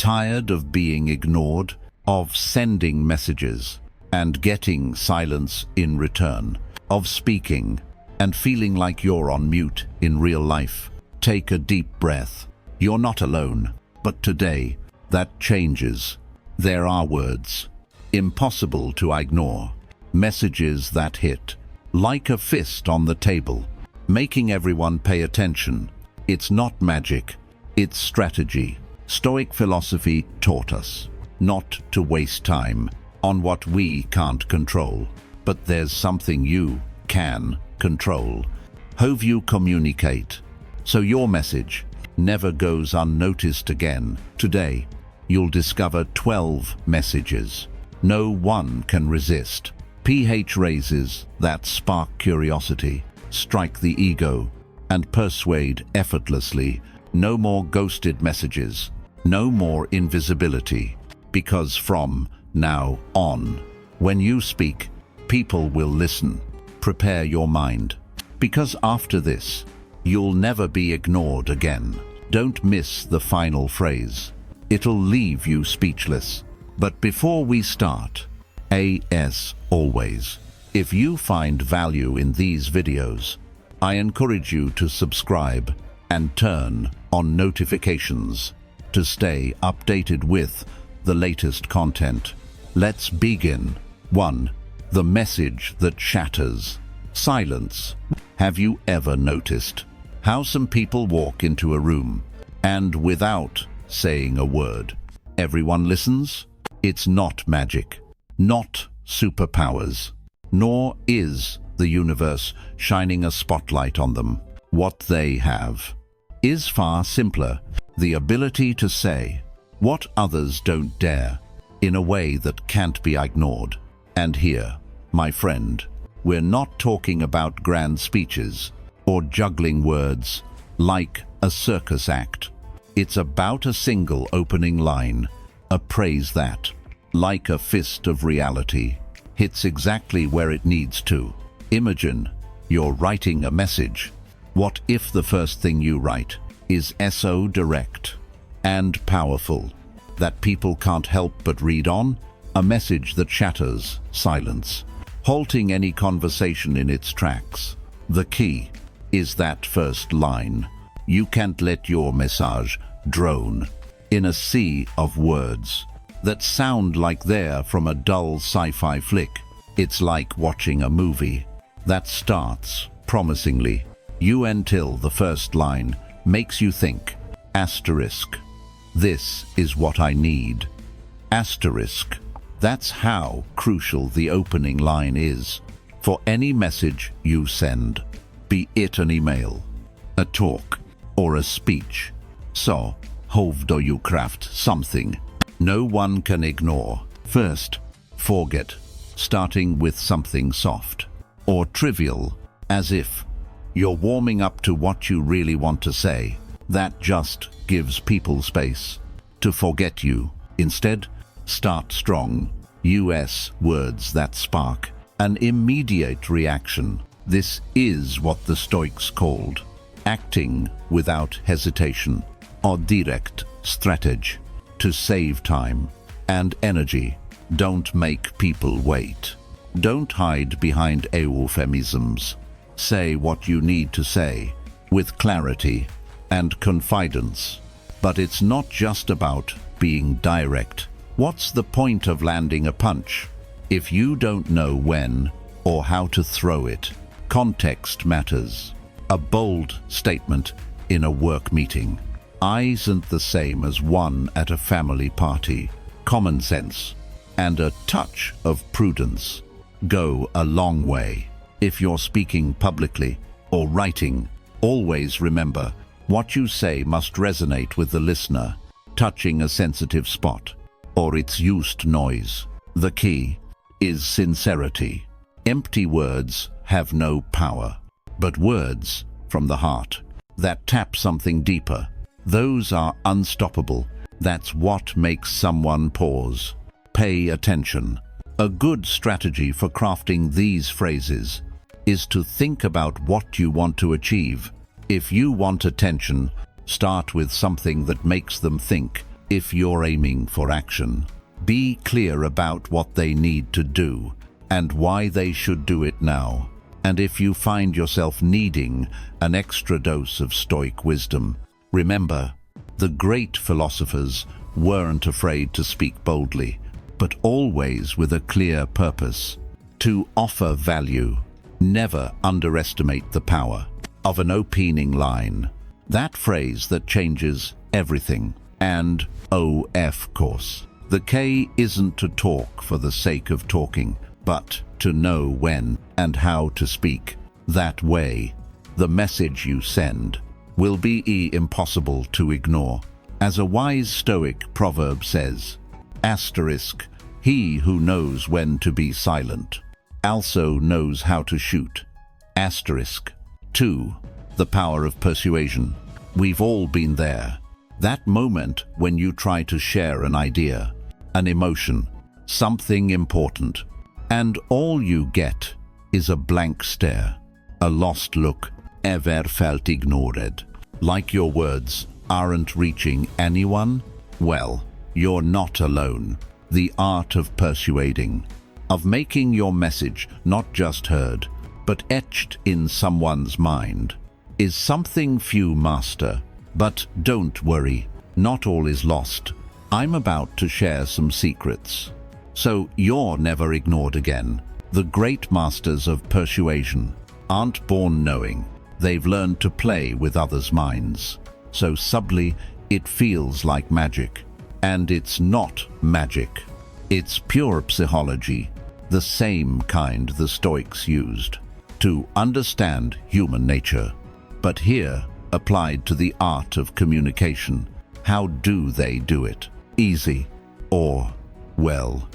Tired of being ignored, of sending messages and getting silence in return, of speaking and feeling like you're on mute in real life? Take a deep breath. You're not alone, but today that changes. There are words impossible to ignore, messages that hit like a fist on the table, making everyone pay attention. It's not magic, it's strategy. Stoic philosophy taught us not to waste time on what we can't control, but there's something you can control: how you communicate, so your message never goes unnoticed again. Today, you'll discover 12 messages no one can resist. pH raises that spark curiosity, strike the ego, and persuade effortlessly. No more ghosted messages, no more invisibility, because from now on, when you speak, people will listen. Prepare your mind, because after this, you'll never be ignored again. Don't miss the final phrase. It'll leave you speechless. But before we start, as always, if you find value in these videos, I encourage you to subscribe and turn on notifications to stay updated with the latest content. Let's begin. 1. The message that shatters. Silence. Have you ever noticed how some people walk into a room and without saying a word, everyone listens? It's not magic, not superpowers, nor is the universe shining a spotlight on them. What they have is far simpler: the ability to say what others don't dare in a way that can't be ignored. And here, my friend, we're not talking about grand speeches or juggling words like a circus act. It's about a single opening line, a praise that, like a fist of reality, hits exactly where it needs to. Imagine you're writing a message. What if the first thing you write is so direct and powerful that people can't help but read on? A message that shatters silence, halting any conversation in its tracks. The key is that first line. You can't let your message drone in a sea of words that sound like they're from a dull sci-fi flick. It's like watching a movie that starts promisingly until the first line makes you think, asterisk, this is what I need, asterisk. That's how crucial the opening line is for any message you send, be it an email, a talk, or a speech. So, how do you craft something no one can ignore? First, forget, starting with something soft or trivial, as if you're warming up to what you really want to say. That just gives people space to forget you. Instead, start strong. Use words that spark an immediate reaction. This is what the Stoics called acting without hesitation, or direct strategy. To save time and energy, don't make people wait. Don't hide behind euphemisms. Say what you need to say with clarity and confidence. But it's not just about being direct. What's the point of landing a punch if you don't know when or how to throw it? Context matters. A bold statement in a work meeting isn't the same as one at a family party. Common sense and a touch of prudence go a long way. If you're speaking publicly or writing, always remember what you say must resonate with the listener. Touching a sensitive spot or its used noise. The key is sincerity. Empty words have no power, but words from the heart that tap something deeper, those are unstoppable. That's what makes someone pause. Pay attention. A good strategy for crafting these phrases is to think about what you want to achieve. If you want attention, start with something that makes them think If you're aiming for action, be clear about what they need to do and why they should do it now. And if you find yourself needing an extra dose of Stoic wisdom, remember, the great philosophers weren't afraid to speak boldly, but always with a clear purpose: to offer value. Never underestimate the power of an opening line, that phrase that changes everything. And of course, the K isn't to talk for the sake of talking, but to know when and how to speak. That way, the message you send will be impossible to ignore. As a wise Stoic proverb says, asterisk, he who knows when to be silent also knows how to shoot. Asterisk. 2. The power of persuasion. We've all been there. That moment when you try to share an idea, an emotion, something important, and all you get is a blank stare, a lost look, ever felt ignored. Like your words aren't reaching anyone? Well, you're not alone. The art of persuading, of making your message not just heard, but etched in someone's mind, is something few master. But don't worry, not all is lost. I'm about to share some secrets, so you're never ignored again. The great masters of persuasion aren't born knowing. They've learned to play with others' minds, so subtly it feels like magic. And it's not magic. It's pure psychology, the same kind the Stoics used to understand human nature. But here, applied to the art of communication, how do they do it? Easy, or, well,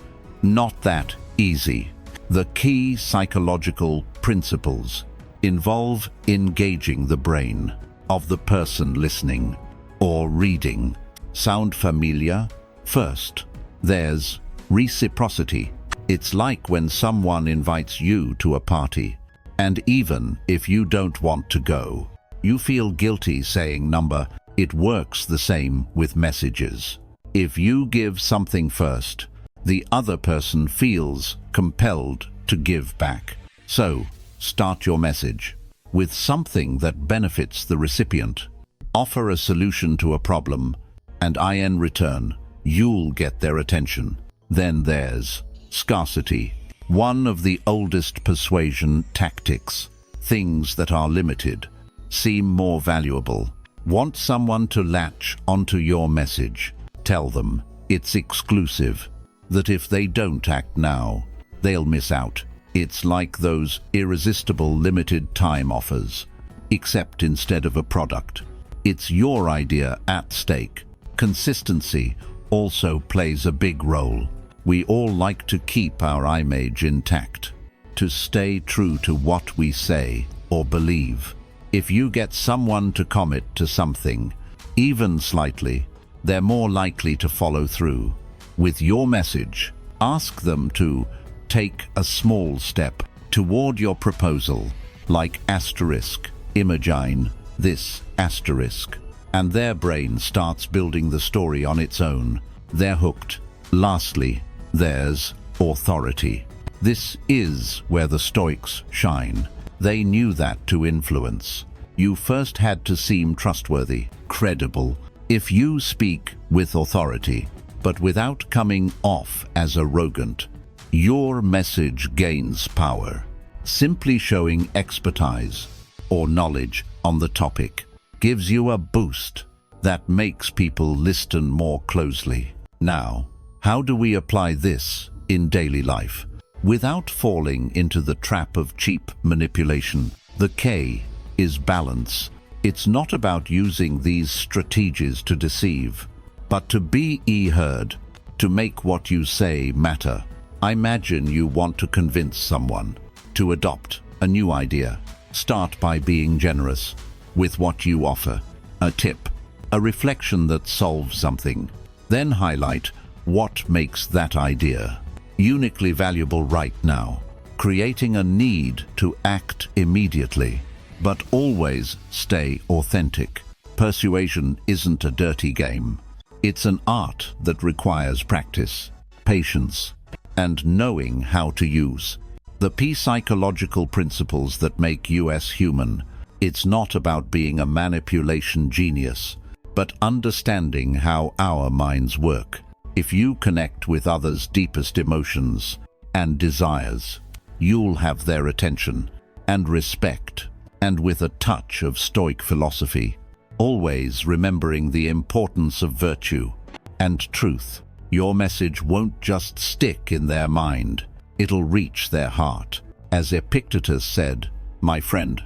not that easy. The key psychological principles involve engaging the brain of the person listening or reading. Sound familiar? First, there's reciprocity. It's like when someone invites you to a party, and even if you don't want to go, you feel guilty saying number. It works the same with messages. If you give something first, the other person feels compelled to give back. So, start your message with something that benefits the recipient. Offer a solution to a problem, and in return, you'll get their attention. Then there's scarcity, one of the oldest persuasion tactics. Things that are limited seem more valuable. Want someone to latch onto your message? Tell them it's exclusive, that if they don't act now, they'll miss out. It's like those irresistible limited time offers, except instead of a product, it's your idea at stake. Consistency also plays a big role. We all like to keep our image intact, to stay true to what we say or believe. If you get someone to commit to something, even slightly, they're more likely to follow through with your message. Ask them to take a small step toward your proposal, like asterisk, imagine this asterisk, and their brain starts building the story on its own. They're hooked. Lastly, there's authority. This is where the Stoics shine. They knew that to influence, you first had to seem trustworthy, credible. If you speak with authority, but without coming off as arrogant, your message gains power. Simply showing expertise or knowledge on the topic gives you a boost that makes people listen more closely. Now, how do we apply this in daily life without falling into the trap of cheap manipulation? The K is balance. It's not about using these strategies to deceive, but to be heard, to make what you say matter. I imagine you want to convince someone to adopt a new idea. Start by being generous with what you offer, a tip, a reflection that solves something. Then highlight what makes that idea uniquely valuable right now, creating a need to act immediately, but always stay authentic. Persuasion isn't a dirty game. It's an art that requires practice, patience, and knowing how to use the psychological principles that make us human. It's not about being a manipulation genius, but understanding how our minds work. If you connect with others' deepest emotions and desires, you'll have their attention and respect, and with a touch of Stoic philosophy, always remembering the importance of virtue and truth. Your message won't just stick in their mind, it'll reach their heart. As Epictetus said, my friend,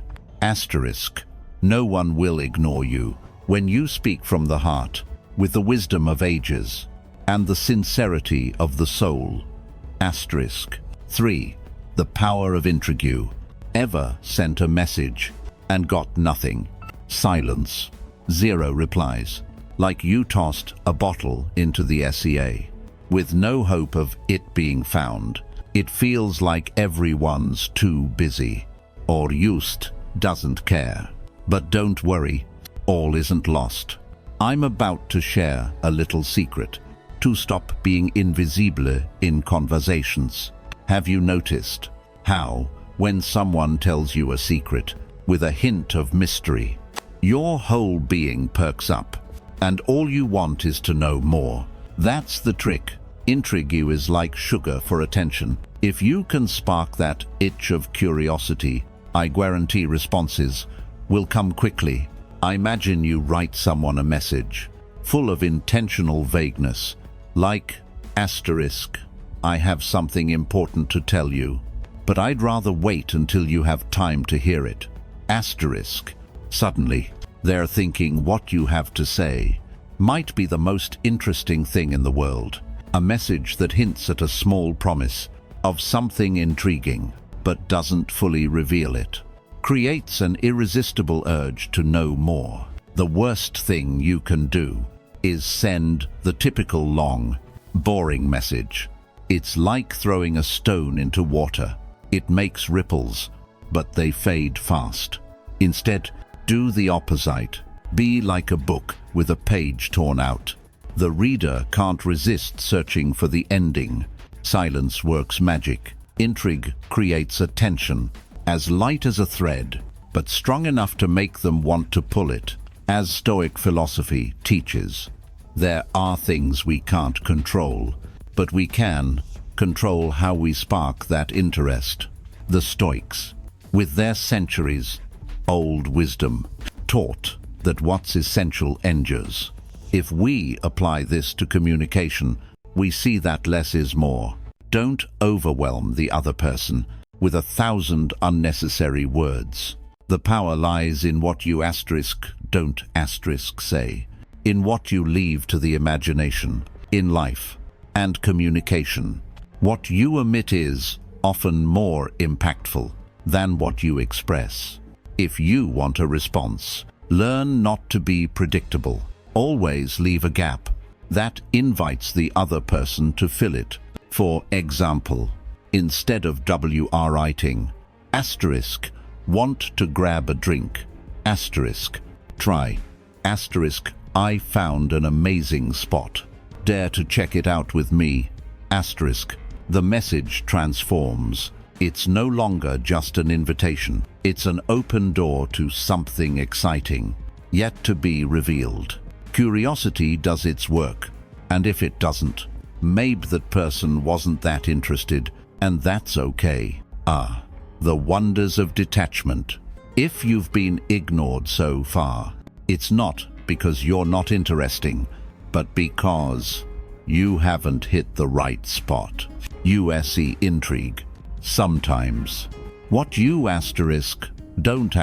no one will ignore you when you speak from the heart, with the wisdom of ages and the sincerity of the soul. 3. The power of intrigue. Ever sent a message and got nothing? Silence. 0 replies. Like you tossed a bottle into the sea, with no hope of it being found. It feels like everyone's too busy, or just doesn't care. But don't worry, all isn't lost. I'm about to share a little secret to stop being invisible in conversations. Have you noticed how, when someone tells you a secret with a hint of mystery, your whole being perks up, and all you want is to know more? That's the trick. Intrigue is like sugar for attention. If you can spark that itch of curiosity, I guarantee responses will come quickly. I imagine you write someone a message full of intentional vagueness, like I have something important to tell you, but I'd rather wait until you have time to hear it. Suddenly, they're thinking what you have to say might be the most interesting thing in the world. A message that hints at a small promise of something intriguing, but doesn't fully reveal it, creates an irresistible urge to know more. The worst thing you can do is send the typical long, boring message. It's like throwing a stone into water. It makes ripples, but they fade fast. Instead, do the opposite. Be like a book with a page torn out. The reader can't resist searching for the ending. Silence works magic. Intrigue creates a tension, as light as a thread, but strong enough to make them want to pull it. As Stoic philosophy teaches, there are things we can't control, but we can control how we spark that interest. The Stoics, with their centuries-old wisdom, taught that what's essential endures. If we apply this to communication, we see that less is more. Don't overwhelm the other person with 1,000 unnecessary words. The power lies in what you don't say, in what you leave to the imagination. In life and communication, what you omit is often more impactful than what you express. If you want a response, learn not to be predictable. Always leave a gap that invites the other person to fill it. For example, instead of writing want to grab a drink, try I found an amazing spot. Dare to check it out with me. The message transforms. It's no longer just an invitation. It's an open door to something exciting, yet to be revealed. Curiosity does its work, and if it doesn't, maybe that person wasn't that interested, and that's okay. The wonders of detachment. If you've been ignored so far, it's not because you're not interesting, but because you haven't hit the right spot. Intrigue. Sometimes, what you don't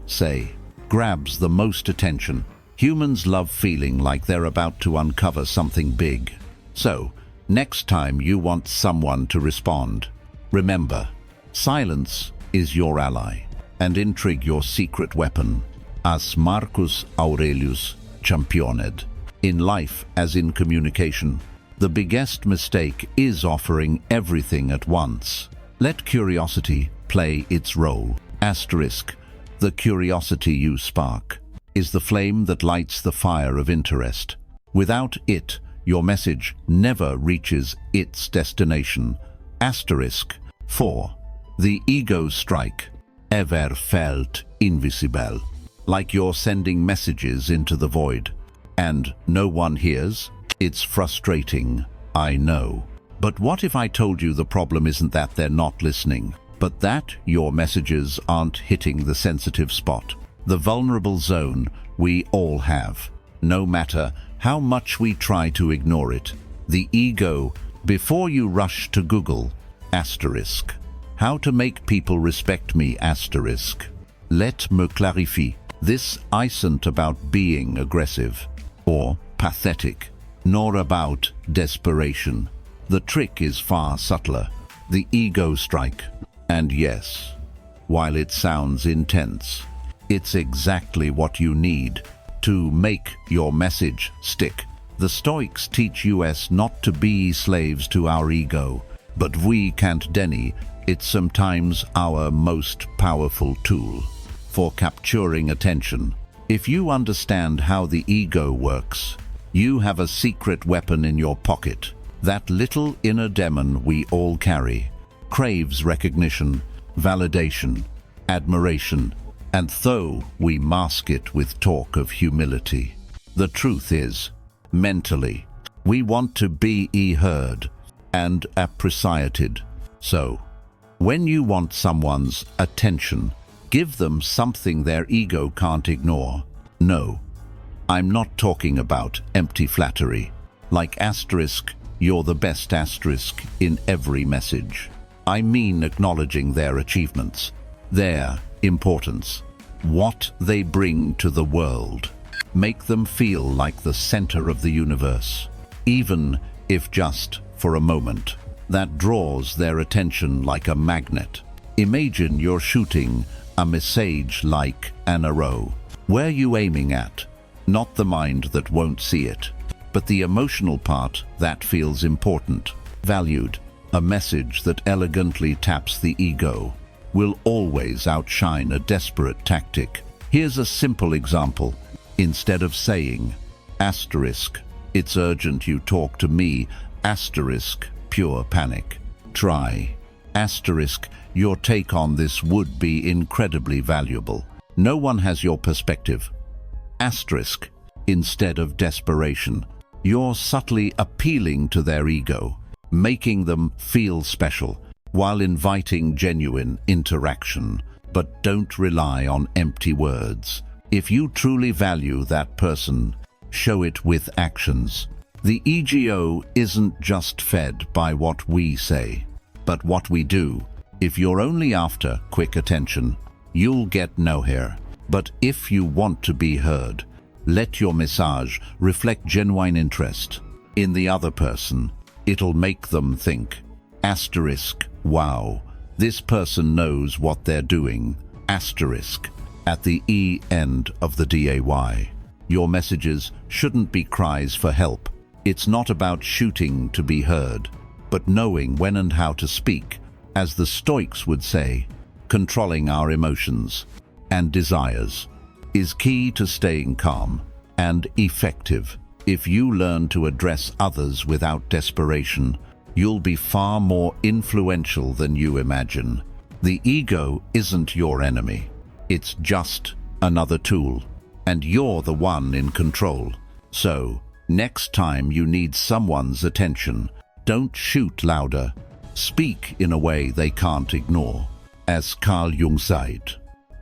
say grabs the most attention. Humans love feeling like they're about to uncover something big. So, next time you want someone to respond, remember, silence is your ally, and intrigue your secret weapon. As Marcus Aurelius championed. In life, as in communication, the biggest mistake is offering everything at once. Let curiosity play its role. The curiosity you spark is the flame that lights the fire of interest. Without it, your message never reaches its destination. Asterisk 4. The ego strike. Ever felt invisible. Like you're sending messages into the void, and no one hears? It's frustrating, I know. But what if I told you the problem isn't that they're not listening, but that your messages aren't hitting the sensitive spot, the vulnerable zone we all have, no matter how much we try to ignore it? The ego. Before you rush to Google, asterisk, how to make people respect me, asterisk, let me clarify. This isn't about being aggressive or pathetic, nor about desperation. The trick is far subtler. The ego strike. And yes, while it sounds intense, it's exactly what you need to make your message stick. The Stoics teach us not to be slaves to our ego, but we can't deny it's sometimes our most powerful tool for capturing attention. If you understand how the ego works, you have a secret weapon in your pocket. That little inner demon we all carry craves recognition, validation, admiration, and though we mask it with talk of humility, the truth is, mentally, we want to be heard and appreciated. So, when you want someone's attention, give them something their ego can't ignore. No, I'm not talking about empty flattery, like asterisk, you're the best asterisk in every message. I mean acknowledging their achievements, their importance, what they bring to the world. Make them feel like the center of the universe, even if just for a moment. That draws their attention like a magnet. Imagine you're shooting a message like an arrow. Where you aiming at? Not the mind that won't see it, but the emotional part that feels important, valued. A message that elegantly taps the ego will always outshine a desperate tactic. Here's a simple example. Instead of saying, asterisk, it's urgent you talk to me, asterisk, pure panic, try, asterisk, your take on this would be incredibly valuable. No one has your perspective. Asterisk, instead of desperation, you're subtly appealing to their ego, making them feel special, while inviting genuine interaction. But don't rely on empty words. If you truly value that person, show it with actions. The ego isn't just fed by what we say, but what we do. If you're only after quick attention, you'll get nowhere. But if you want to be heard, let your message reflect genuine interest in the other person. It'll make them think, asterisk, wow, this person knows what they're doing, asterisk, at the E end of the DAY. Your messages shouldn't be cries for help. It's not about shooting to be heard, but knowing when and how to speak. As the Stoics would say, controlling our emotions and desires is key to staying calm and effective. If you learn to address others without desperation, you'll be far more influential than you imagine. The ego isn't your enemy. It's just another tool, and you're the one in control. So, next time you need someone's attention, don't shoot louder. Speak in a way they can't ignore. As Carl Jung said,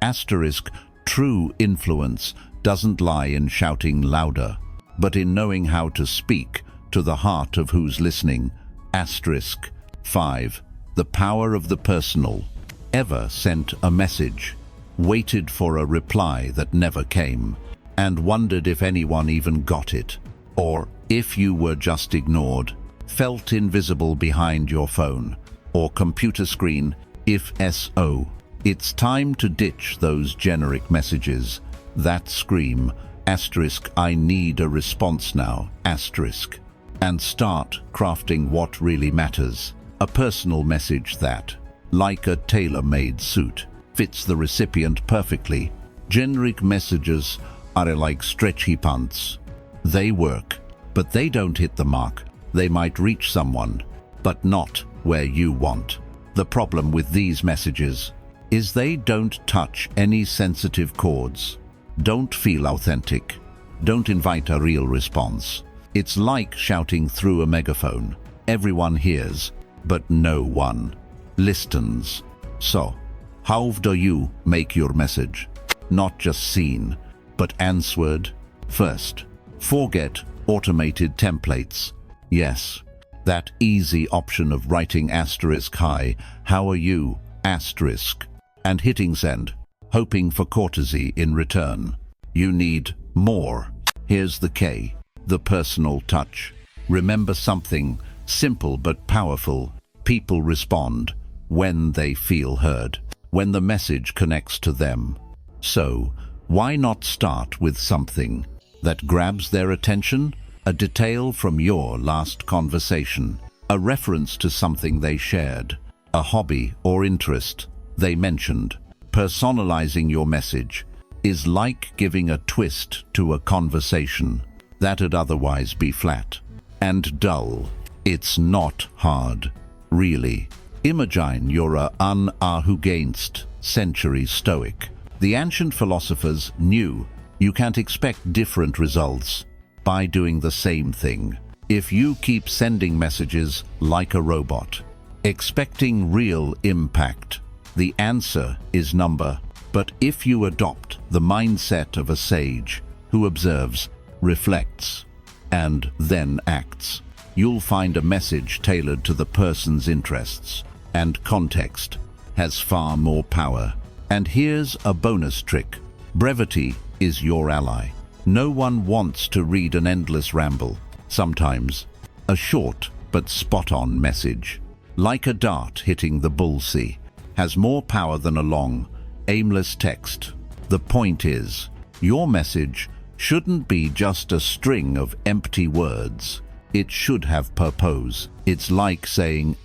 asterisk, true influence doesn't lie in shouting louder, but in knowing how to speak to the heart of who's listening. Asterisk 5. The power of the personal. Ever sent a message, waited for a reply that never came, and wondered if anyone even got it? Or if you were just ignored, felt invisible behind your phone or computer screen? If so, it's time to ditch those generic messages that scream, asterisk, I need a response now, asterisk, and start crafting what really matters. A personal message that, like a tailor-made suit, fits the recipient perfectly. Generic messages are like stretchy pants. They work, but they don't hit the mark. They might reach someone, but not where you want. The problem with these messages is they don't touch any sensitive chords, don't feel authentic, don't invite a real response. It's like shouting through a megaphone. Everyone hears, but no one listens. So, how do you make your message not just seen, but answered? First, forget automated templates. Yes, that easy option of writing *hi, how are you, and hitting send, hoping for courtesy in return. You need more. Here's the K, the personal touch. Remember something simple but powerful. People respond when they feel heard, when the message connects to them. So, why not start with something that grabs their attention? A detail from your last conversation, a reference to something they shared, a hobby or interest they mentioned. Personalizing your message is like giving a twist to a conversation that'd otherwise be flat and dull. It's not hard, really. Imagine you're against century Stoic. The ancient philosophers knew you can't expect different results by doing the same thing. If you keep sending messages like a robot, expecting real impact, the answer is number. But if you adopt the mindset of a sage who observes, reflects, and then acts, you'll find a message tailored to the person's interests and context has far more power. And here's a bonus trick. Brevity is your ally. No one wants to read an endless ramble. Sometimes, a short but spot-on message, like a dart hitting the bullseye, has more power than a long, aimless text. The point is, your message shouldn't be just a string of empty words. It should have purpose. It's like saying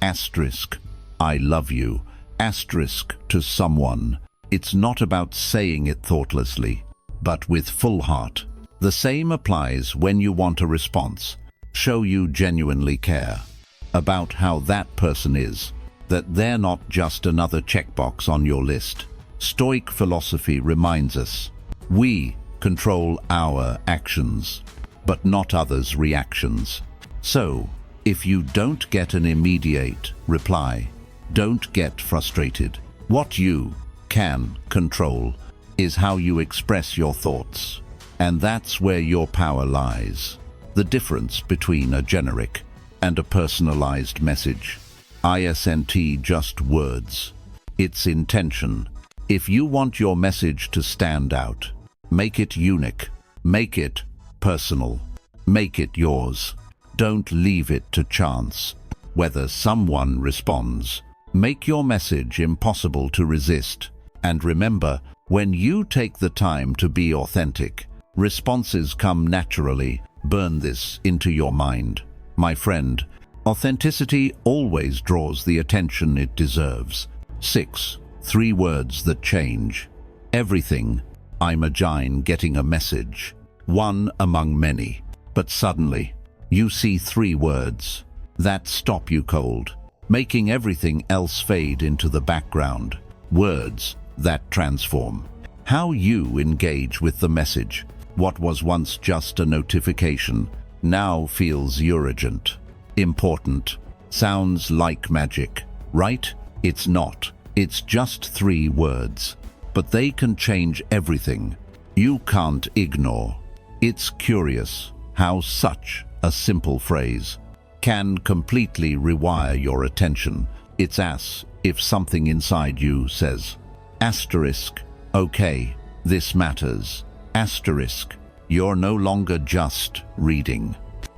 I love you, to someone. It's not about saying it thoughtlessly, but with full heart. The same applies when you want a response. Show you genuinely care about how that person is, that they're not just another checkbox on your list. Stoic philosophy reminds us, we control our actions, but not others' reactions. So, if you don't get an immediate reply, don't get frustrated. What you can control is how you express your thoughts. And that's where your power lies. The difference between a generic and a personalized message isn't just words. It's intention. If you want your message to stand out, make it unique, make it personal, make it yours. Don't leave it to chance whether someone responds. Make your message impossible to resist. And remember, when you take the time to be authentic, responses come naturally. Burn this into your mind. My friend, authenticity always draws the attention it deserves. 6. 3 words that change everything. Imagine getting a message, one among many, but suddenly you see 3 words that stop you cold, making everything else fade into the background. Words that transform how you engage with the message. What was once just a notification now feels urgent, important, sounds like magic, right? It's not. It's just 3 words, but they can change everything. You can't ignore. It's curious how such a simple phrase can completely rewire your attention. It's as if something inside you says, okay, this matters. You're no longer just reading.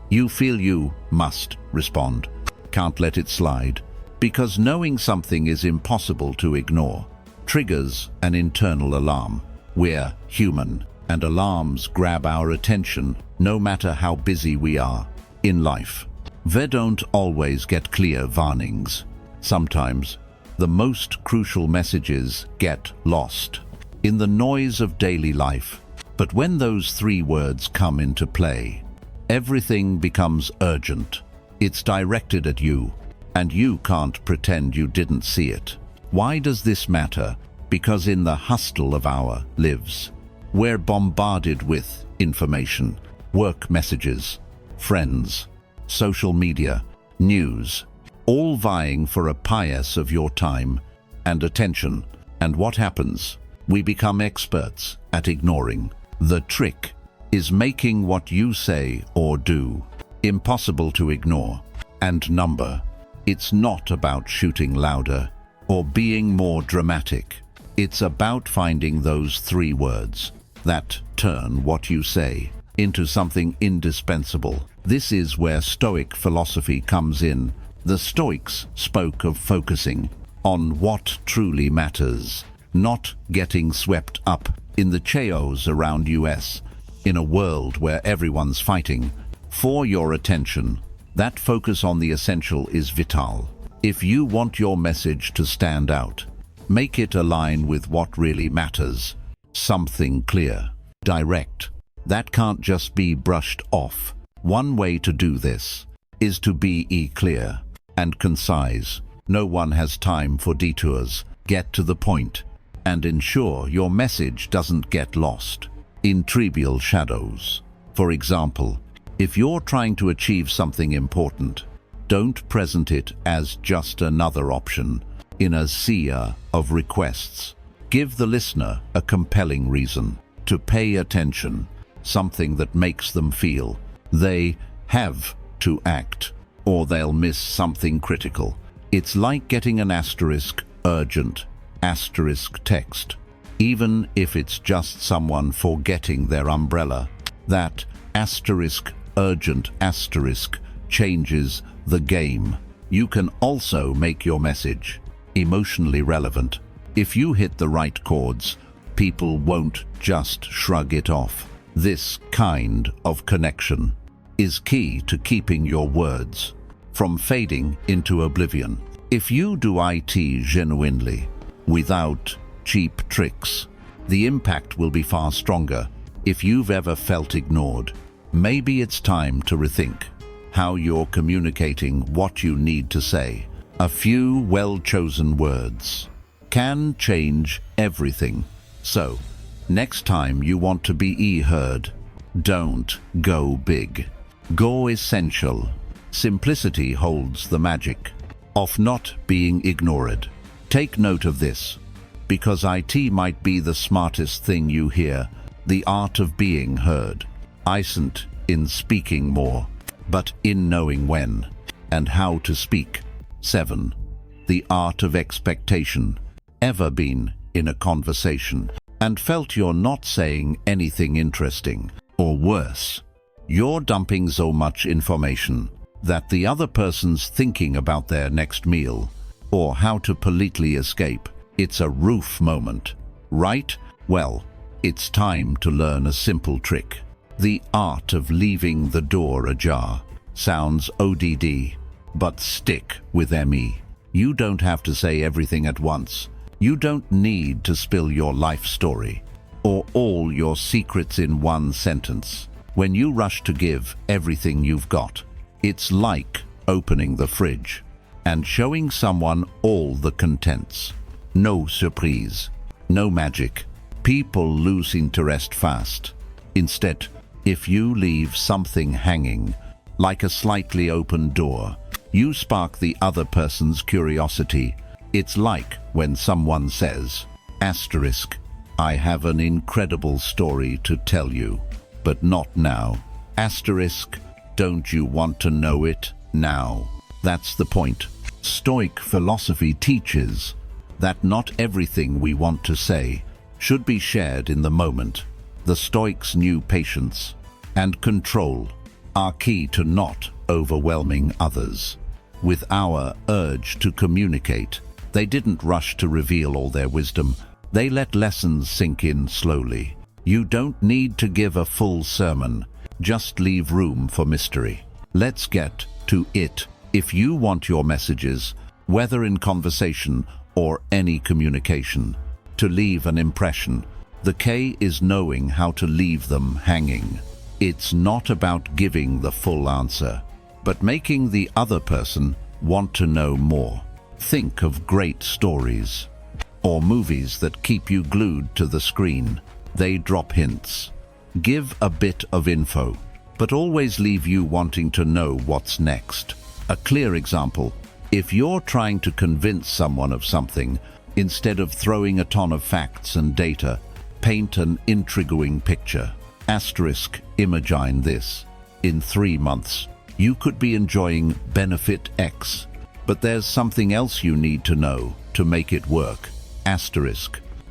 You feel you must respond. Can't let it slide. Because knowing something is impossible to ignore triggers an internal alarm. We're human, and alarms grab our attention no matter how busy we are in life. We don't always get clear warnings. Sometimes the most crucial messages get lost in the noise of daily life. But when those 3 words come into play, Everything becomes urgent. It's directed at you, and you can't pretend you didn't see it. Why does this matter? Because in the hustle of our lives, we're bombarded with information, work messages, friends, social media, news, all vying for a piece of your time and attention. And what happens? We become experts at ignoring. The trick is making what you say or do impossible to ignore. And number, it's not about shooting louder or being more dramatic. It's about finding those 3 words that turn what you say into something indispensable. This is where Stoic philosophy comes in. The Stoics spoke of focusing on what truly matters, not getting swept up in the chaos around us. In a world where everyone's fighting for your attention, that focus on the essential is vital. If you want your message to stand out, make it align with what really matters. Something clear, direct, that can't just be brushed off. One way to do this is to be clear and concise. No one has time for detours. Get to the point and ensure your message doesn't get lost in trivial shadows. For example, if you're trying to achieve something important, don't present it as just another option in a sea of requests. Give the listener a compelling reason to pay attention, something that makes them feel they have to act, or they'll miss something critical. It's like getting an urgent text, even if it's just someone forgetting their umbrella. That urgent changes the game. You can also make your message emotionally relevant. If you hit the right chords, people won't just shrug it off. This kind of connection is key to keeping your words from fading into oblivion. If you do it genuinely, without cheap tricks, the impact will be far stronger. If you've ever felt ignored, maybe it's time to rethink how you're communicating what you need to say. A few well-chosen words can change everything. So, next time you want to be heard, don't go big. Go essential. Simplicity holds the magic of not being ignored. Take note of this, because IT might be the smartest thing you hear. The art of being heard isn't in speaking more, but in knowing when and how to speak. 7. The art of expectation. Ever been in a conversation and felt you're not saying anything interesting? Or worse, you're dumping so much information that the other person's thinking about their next meal or how to politely escape. It's a roof moment, right? Well, it's time to learn a simple trick. The art of leaving the door ajar. Sounds ODD, but stick with ME. You don't have to say everything at once. You don't need to spill your life story or all your secrets in one sentence. When you rush to give everything you've got, it's like opening the fridge and showing someone all the contents. No surprise, no magic. People lose interest fast. Instead, if you leave something hanging, like a slightly open door, you spark the other person's curiosity. It's like when someone says, I have an incredible story to tell you, but not now. Don't you want to know it now? That's the point. Stoic philosophy teaches that not everything we want to say should be shared in the moment. The Stoics knew patience and control are key to not overwhelming others. With our urge to communicate, they didn't rush to reveal all their wisdom. They let lessons sink in slowly. You don't need to give a full sermon, just leave room for mystery. Let's get to it. If you want your messages, whether in conversation or any communication, to leave an impression, the key is knowing how to leave them hanging. It's not about giving the full answer, but making the other person want to know more. Think of great stories or movies that keep you glued to the screen. They drop hints, give a bit of info, but always leave you wanting to know what's next. A clear example: if you're trying to convince someone of something, instead of throwing a ton of facts and data, paint an intriguing picture. Imagine this. In 3 months, you could be enjoying benefit X, but there's something else you need to know to make it work.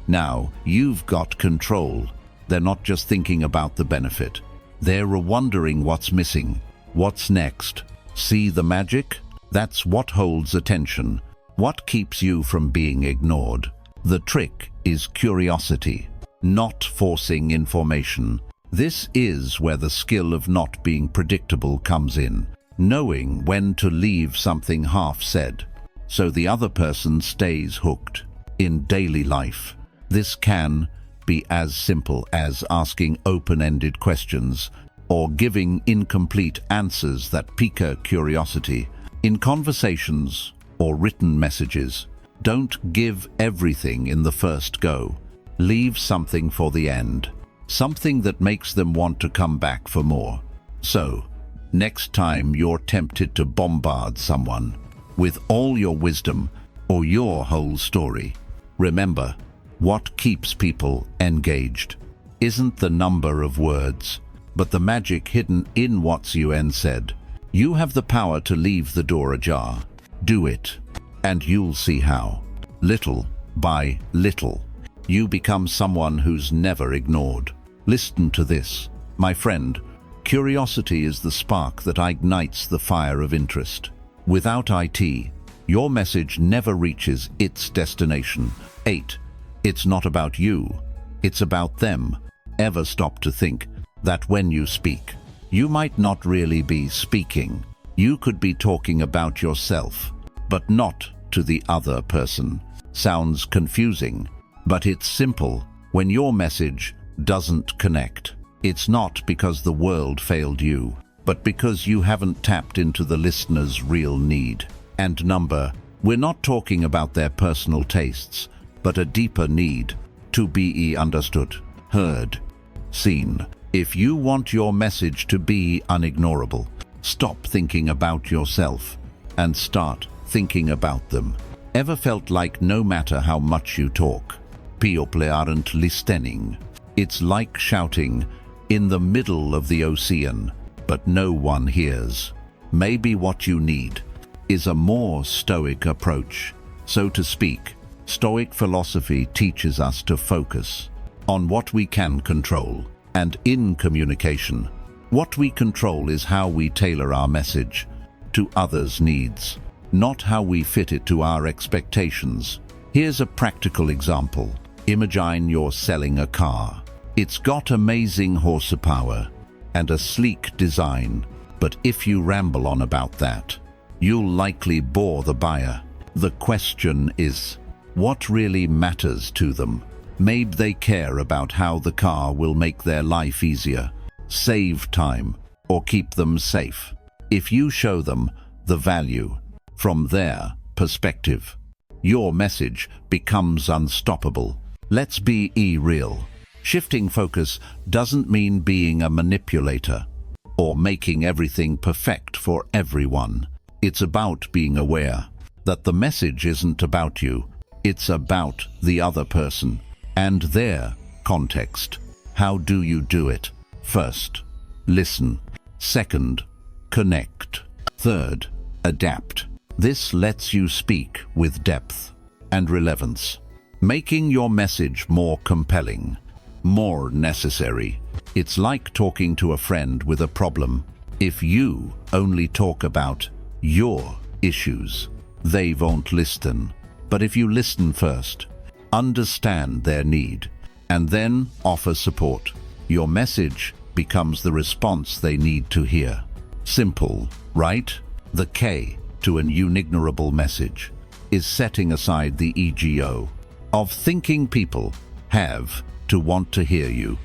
Now you've got control. They're not just thinking about the benefit. They're wondering what's missing. What's next? See the magic? That's what holds attention. What keeps you from being ignored? The trick is curiosity, not forcing information. This is where the skill of not being predictable comes in. Knowing when to leave something half said, so the other person stays hooked. In daily life, this can be as simple as asking open-ended questions or giving incomplete answers that pique curiosity. In conversations or written messages, don't give everything in the first go. Leave something for the end, something that makes them want to come back for more. So, next time you're tempted to bombard someone with all your wisdom or your whole story, remember, what keeps people engaged isn't the number of words, but the magic hidden in what's said. You have the power to leave the door ajar. Do it, and you'll see how. Little by little, you become someone who's never ignored. Listen to this, my friend. Curiosity is the spark that ignites the fire of interest. Without it, your message never reaches its destination. 8. It's not about you, it's about them. Ever stop to think that when you speak, you might not really be speaking. You could be talking about yourself, but not to the other person. Sounds confusing, but it's simple. When your message doesn't connect, it's not because the world failed you, but because you haven't tapped into the listener's real need. And we're not talking about their personal tastes, but a deeper need to be understood, heard, seen. If you want your message to be unignorable, stop thinking about yourself and start thinking about them. Ever felt like no matter how much you talk, people aren't listening? It's like shouting in the middle of the ocean, but no one hears. Maybe what you need is a more stoic approach, so to speak. Stoic philosophy teaches us to focus on what we can control, and in communication, what we control is how we tailor our message to others' needs, not how we fit it to our expectations. Here's a practical example. Imagine you're selling a car. It's got amazing horsepower and a sleek design, but if you ramble on about that, you'll likely bore the buyer. The question is, what really matters to them? Maybe they care about how the car will make their life easier, save time, or keep them safe. If you show them the value from their perspective, your message becomes unstoppable. Let's be real. Shifting focus doesn't mean being a manipulator or making everything perfect for everyone. It's about being aware that the message isn't about you, it's about the other person and their context. How do you do it? First, listen. Second, connect. Third, adapt. This lets you speak with depth and relevance, making your message more compelling, more necessary. It's like talking to a friend with a problem. If you only talk about your issues, they won't listen. But if you listen first, understand their need, and then offer support, your message becomes the response they need to hear. Simple, right? The K to an unignorable message is setting aside the ego of thinking people have to want to hear you.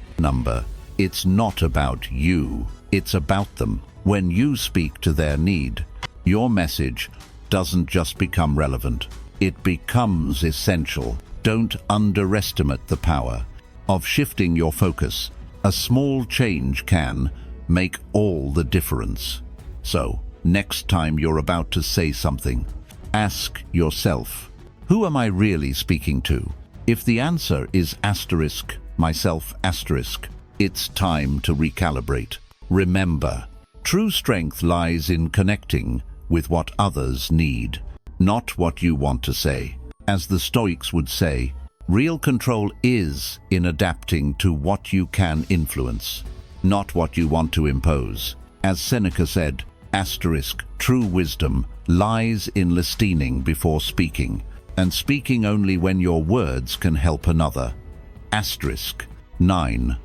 It's not about you, it's about them. When you speak to their need, your message doesn't just become relevant, it becomes essential. Don't underestimate the power of shifting your focus. A small change can make all the difference. So, next time you're about to say something, ask yourself, who am I really speaking to? If the answer is asterisk, myself asterisk, it's time to recalibrate. Remember, true strength lies in connecting with what others need, not what you want to say. As the Stoics would say, real control is in adapting to what you can influence, not what you want to impose. As Seneca said, asterisk, true wisdom lies in listening before speaking, and speaking only when your words can help another. Asterisk 9.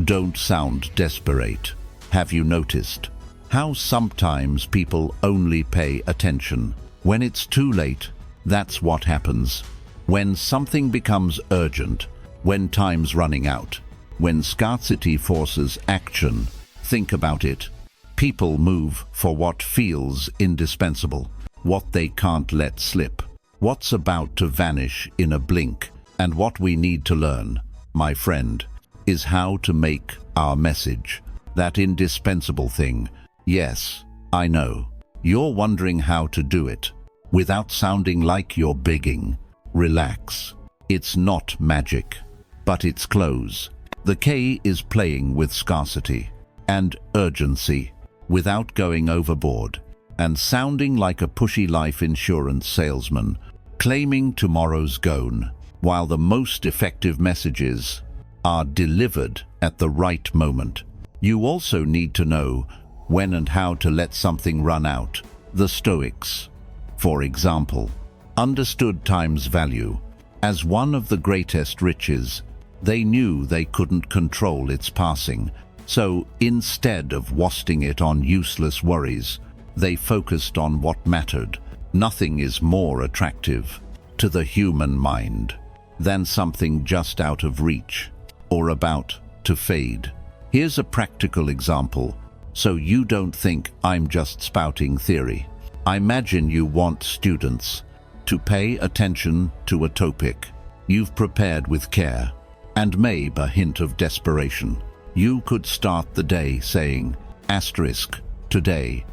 Don't sound desperate. Have you noticed how sometimes people only pay attention when it's too late? That's what happens. When something becomes urgent, when time's running out, when scarcity forces action, think about it. People move for what feels indispensable, what they can't let slip, what's about to vanish in a blink. And what we need to learn, my friend, is how to make our message that indispensable thing. Yes, I know. You're wondering how to do it without sounding like you're begging. Relax. It's not magic, but it's close. The K is playing with scarcity and urgency without going overboard and sounding like a pushy life insurance salesman claiming tomorrow's gone, while the most effective messages are delivered at the right moment. You also need to know when and how to let something run out. The Stoics, for example, understood time's value as one of the greatest riches. They knew they couldn't control its passing, so instead of wasting it on useless worries, they focused on what mattered. Nothing is more attractive to the human mind than something just out of reach or about to fade. Here's a practical example, so you don't think I'm just spouting theory. I imagine you want students to pay attention to a topic you've prepared with care and maybe a hint of desperation. You could start the day saying, asterisk, today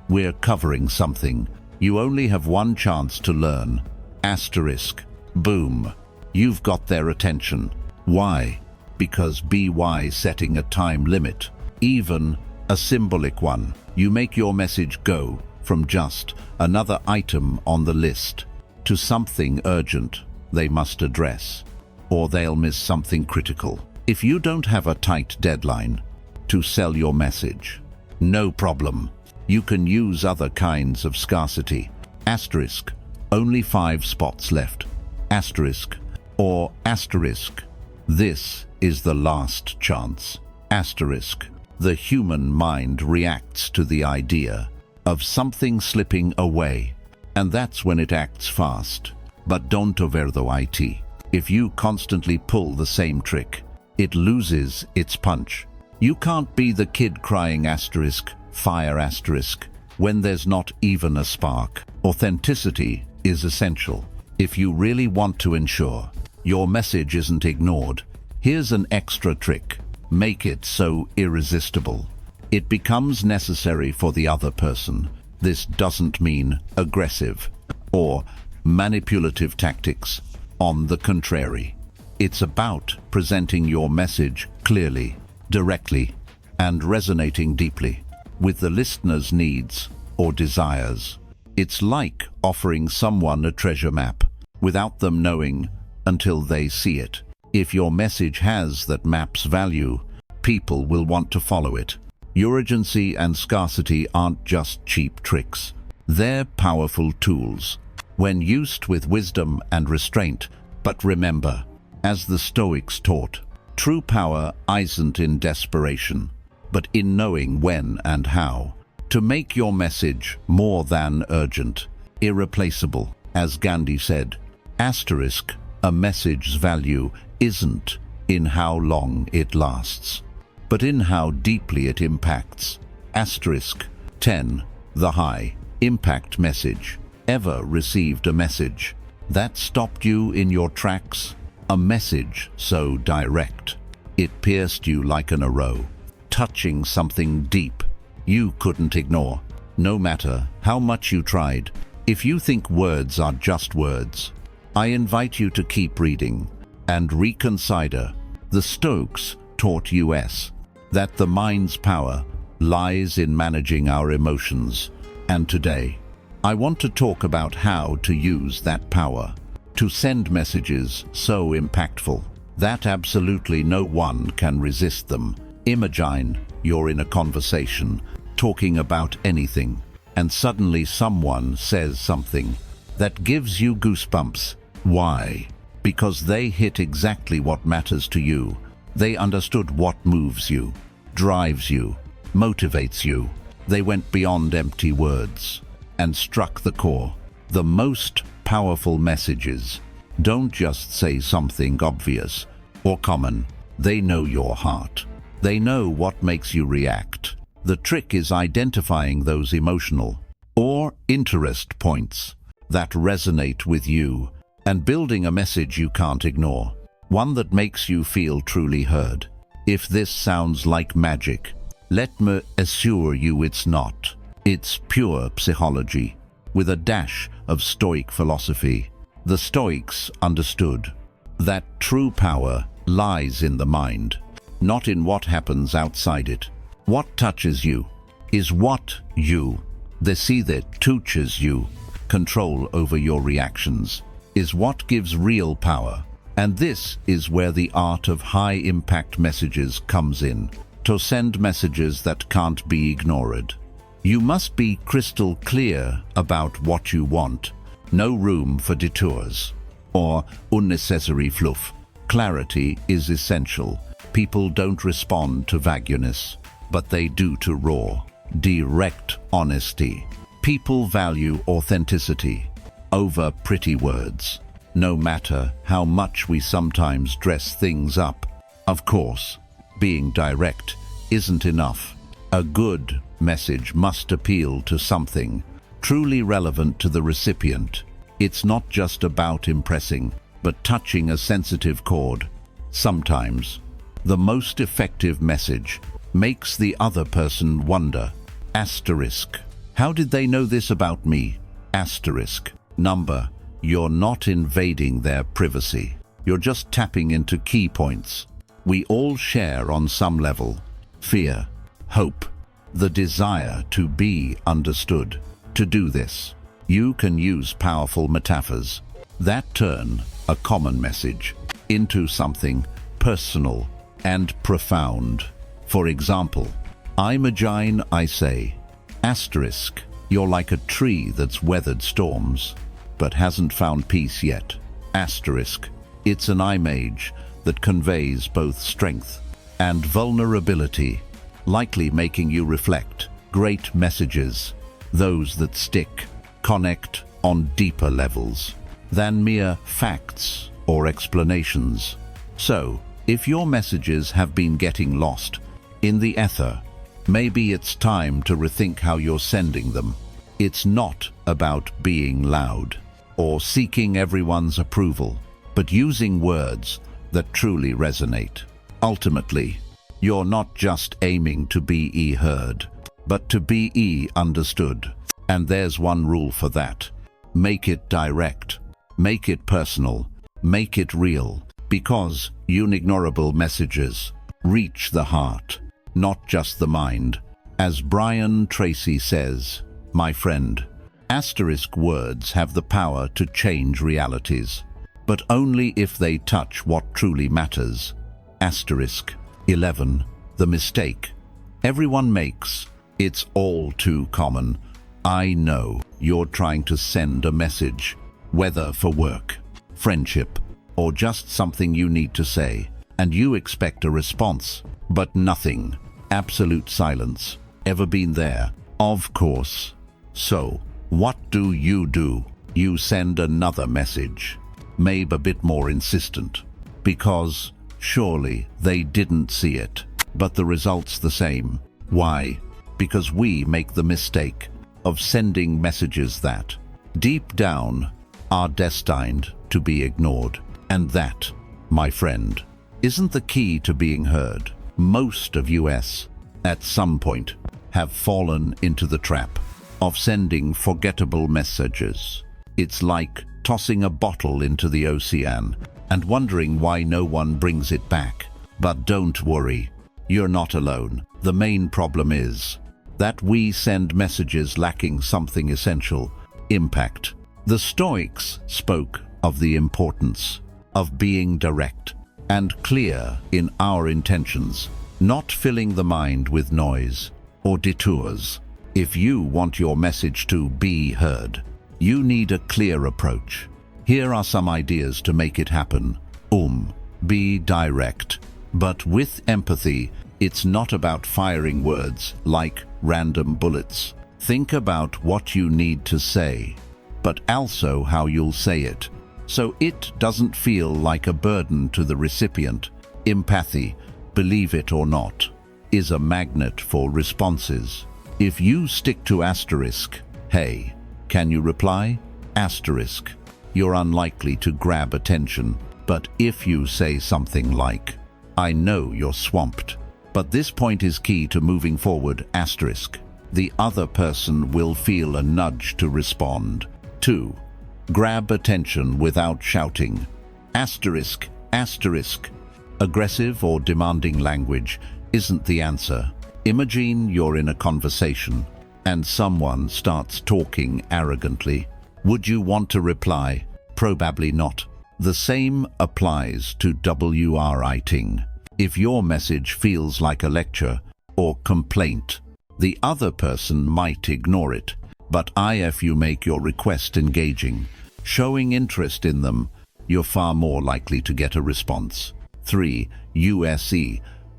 we're covering something you only have one chance to learn. Asterisk, boom, you've got their attention. Why? Because BY setting a time limit, even a symbolic one. You make your message go from just another item on the list to something urgent they must address, or they'll miss something critical. If you don't have a tight deadline to sell your message, no problem. You can use other kinds of scarcity. Asterisk, only 5 spots left. Asterisk, or asterisk, this is the last chance. Asterisk, the human mind reacts to the idea of something slipping away, and that's when it acts fast. But don't overdo it. If you constantly pull the same trick, it loses its punch. You can't be the kid crying asterisk, fire asterisk, when there's not even a spark. Authenticity is essential. If you really want to ensure your message isn't ignored, here's an extra trick. Make it so irresistible it becomes necessary for the other person. This doesn't mean aggressive or manipulative tactics. On the contrary, it's about presenting your message clearly, directly, and resonating deeply with the listener's needs or desires. It's like offering someone a treasure map without them knowing until they see it. If your message has that map's value, people will want to follow it. Urgency and scarcity aren't just cheap tricks. They're powerful tools when used with wisdom and restraint. But remember, as the Stoics taught, true power isn't in desperation, but in knowing when and how to make your message more than urgent, irreplaceable. As Gandhi said, asterisk, a message's value isn't in how long it lasts, but in how deeply it impacts. Asterisk 10. The high impact message. Ever received a message that stopped you in your tracks? A message so direct, it pierced you like an arrow, touching something deep you couldn't ignore, no matter how much you tried. If you think words are just words, I invite you to keep reading and reconsider. The Stoics taught us that the mind's power lies in managing our emotions, and today I want to talk about how to use that power to send messages so impactful that absolutely no one can resist them. Imagine you're in a conversation, talking about anything, and suddenly someone says something that gives you goosebumps. Why? Because they hit exactly what matters to you. They understood what moves you, drives you, motivates you. They went beyond empty words and struck the core. The most powerful messages don't just say something obvious or common. They know your heart. They know what makes you react. The trick is identifying those emotional or interest points that resonate with you and building a message you can't ignore, one that makes you feel truly heard. If this sounds like magic, let me assure you it's not. It's pure psychology with a dash of Stoic philosophy. The Stoics understood that true power lies in the mind, not in what happens outside it. What touches you is what you, the see that touches you, control over your reactions, is what gives real power. And this is where the art of high-impact messages comes in. To send messages that can't be ignored, you must be crystal clear about what you want. No room for detours or unnecessary fluff. Clarity is essential. People don't respond to vagueness, but they do to raw, direct honesty. People value authenticity over pretty words, no matter how much we sometimes dress things up. Of course, being direct isn't enough. A good message must appeal to something truly relevant to the recipient. It's not just about impressing, but touching a sensitive chord. Sometimes, the most effective message makes the other person wonder. Asterisk. How did they know this about me? Asterisk. Number. You're not invading their privacy. You're just tapping into key points we all share on some level. Fear, hope, the desire to be understood. To do this, you can use powerful metaphors that turn a common message into something personal and profound. For example, imagine I say, asterisk, you're like a tree that's weathered storms, but hasn't found peace yet. Asterisk, it's an image that conveys both strength and vulnerability, likely making you reflect. Great messages, those that stick, connect on deeper levels than mere facts or explanations. So, if your messages have been getting lost in the ether, maybe it's time to rethink how you're sending them. It's not about being loud or seeking everyone's approval, but using words that truly resonate. Ultimately, you're not just aiming to be heard, but to be understood. And there's one rule for that. Make it direct, make it personal, make it real, because unignorable messages reach the heart, not just the mind. As Brian Tracy says, my friend, asterisk words have the power to change realities, but only if they touch what truly matters. Asterisk 11. The mistake everyone makes. It's all too common. I know you're trying to send a message, whether for work, friendship, or just something you need to say, and you expect a response, but nothing. Absolute silence. Ever been there? Of course. So, what do? You send another message, maybe a bit more insistent, because surely they didn't see it. but the result's the same. Why? Because we make the mistake of sending messages that, deep down, are destined to be ignored. And that, my friend, isn't the key to being heard. Most of us, at some point, have fallen into the trap of sending forgettable messages. It's like tossing a bottle into the ocean and wondering why no one brings it back. But don't worry, you're not alone. The main problem is that we send messages lacking something essential: impact. The Stoics spoke of the importance of being direct and clear in our intentions, not filling the mind with noise or detours. If you want your message to be heard, you need a clear approach. Here are some ideas to make it happen. Be direct, but with empathy. It's not about firing words like random bullets. Think about what you need to say, but also how you'll say it, so it doesn't feel like a burden to the recipient. Empathy, believe it or not, is a magnet for responses. If you stick to asterisk, "Hey, can you reply?" asterisk, you're unlikely to grab attention. But if you say something like, "I know you're swamped, but this point is key to moving forward," asterisk, the other person will feel a nudge to respond. 2. Grab attention without shouting. Asterisk, asterisk. Aggressive or demanding language isn't the answer. Imagine you're in a conversation and someone starts talking arrogantly. Would you want to reply? Probably not. The same applies to writing. If your message feels like a lecture or complaint, the other person might ignore it. But if you make your request engaging, showing interest in them, you're far more likely to get a response. 3.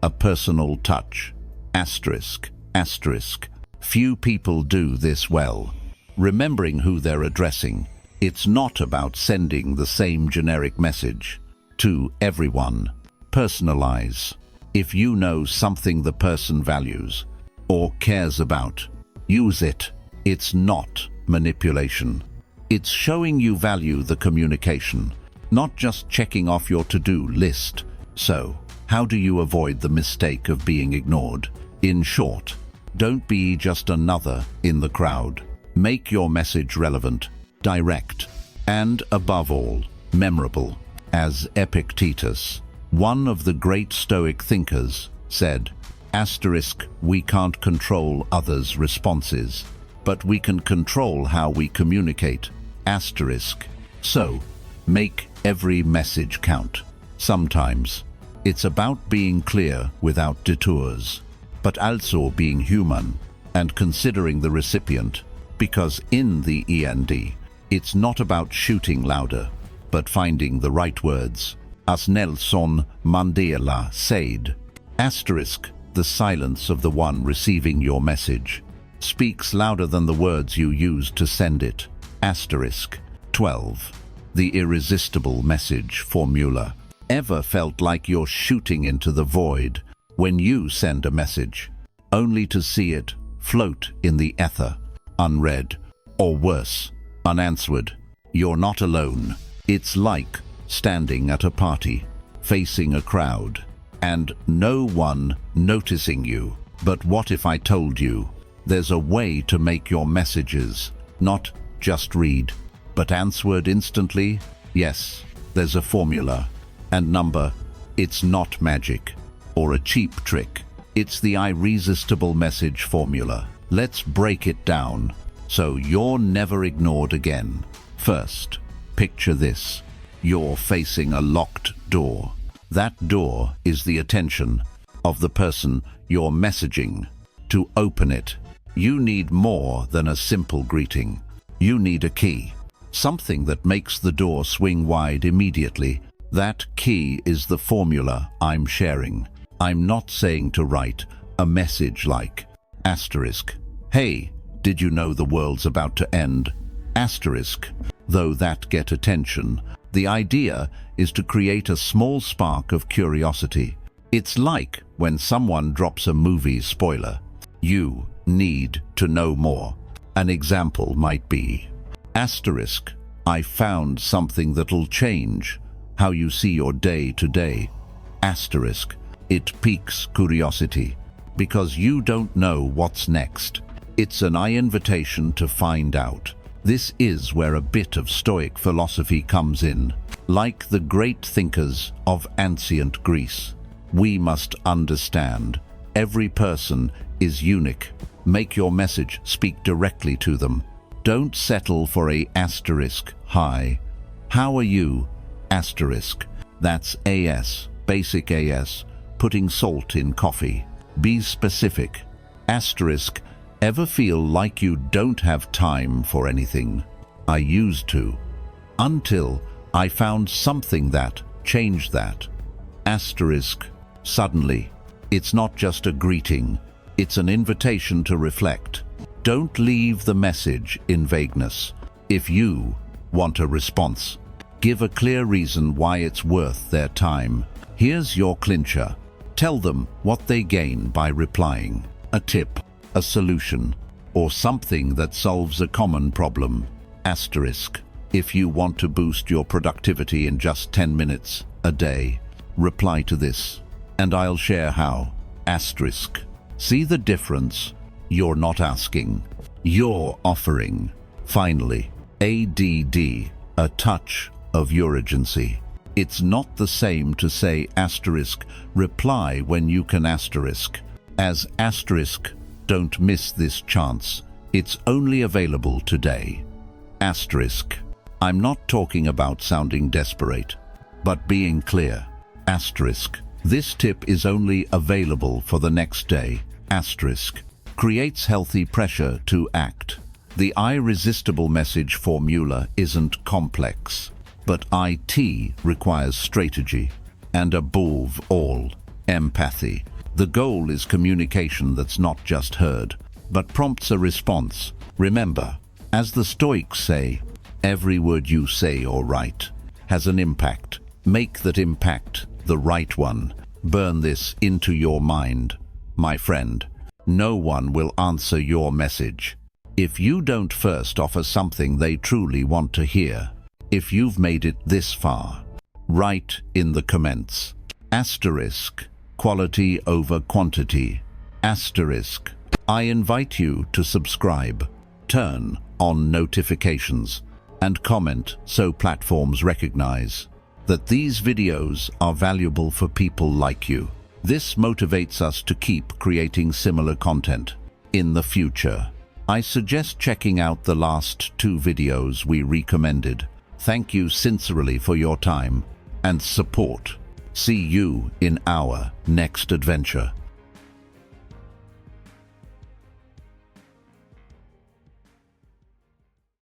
A personal touch. Asterisk, asterisk. Few people do this well. Remembering who they're addressing. It's not about sending the same generic message to everyone. Personalize. If you know something the person values or cares about, use it. It's not manipulation. It's showing you value the communication, not just checking off your to-do list. So, how do you avoid the mistake of being ignored? In short, don't be just another in the crowd. Make your message relevant, direct, and above all, memorable. As Epictetus, one of the great Stoic thinkers, said, asterisk, we can't control others' responses, but we can control how we communicate. Asterisk. So, make every message count. Sometimes, it's about being clear without detours, but also being human and considering the recipient, because in the end, it's not about shooting louder, but finding the right words. As Nelson Mandela said, asterisk, the silence of the one receiving your message speaks louder than the words you used to send it. Asterisk. 12. The irresistible message formula. Ever felt like you're shooting into the void when you send a message, only to see it float in the ether, unread, or worse, unanswered? You're not alone. It's like standing at a party, facing a crowd, and no one noticing you. But what if I told you there's a way to make your messages not just read, but answered instantly? Yes, there's a formula and number. It's not magic or a cheap trick. It's the irresistible message formula. Let's break it down so you're never ignored again. First, picture this. You're facing a locked door. That door is the attention of the person you're messaging. To open it, you need more than a simple greeting. You need a key, something that makes the door swing wide immediately. That key is the formula I'm sharing. I'm not saying to write a message like, asterisk, hey, did you know the world's about to end? Asterisk. Though that get attention, the idea is to create a small spark of curiosity. It's like when someone drops a movie spoiler. You need to know more. An example might be, asterisk, I found something that'll change how you see your day to day. Asterisk, it piques curiosity because you don't know what's next. It's an invitation to find out. This is where a bit of Stoic philosophy comes in. Like the great thinkers of ancient Greece, we must understand every person is unique. Make your message speak directly to them. Don't settle for a asterisk hi. How are you? Asterisk. That's AS, basic AS, putting salt in coffee. Be specific. Asterisk. Ever feel like you don't have time for anything? I used to. Until I found something that changed that. Asterisk. Suddenly. It's not just a greeting. It's an invitation to reflect. Don't leave the message in vagueness. If you want a response, give a clear reason why it's worth their time. Here's your clincher. Tell them what they gain by replying. A tip, a solution, or something that solves a common problem. Asterisk. If you want to boost your productivity in just 10 minutes a day, reply to this, and I'll share how. Asterisk. See the difference? You're not asking, you're offering. Finally, ADD, a touch of urgency. It's not the same to say asterisk, reply when you can asterisk. As asterisk, don't miss this chance. It's only available today. Asterisk. I'm not talking about sounding desperate, but being clear. Asterisk. This tip is only available for the next day. Asterisk. Creates healthy pressure to act. The irresistible message formula isn't complex, but IT requires strategy and above all, empathy. The goal is communication that's not just heard, but prompts a response. Remember, as the Stoics say, every word you say or write has an impact. Make that impact the right one. Burn this into your mind, my friend. No one will answer your message if you don't first offer something they truly want to hear. If you've made it this far, write in the comments. Asterisk. Quality over quantity. Asterisk. I invite you to subscribe, turn on notifications, and comment so platforms recognize that these videos are valuable for people like you. This motivates us to keep creating similar content in the future. I suggest checking out the last 2 videos we recommended. Thank you sincerely for your time and support. See you in our next adventure.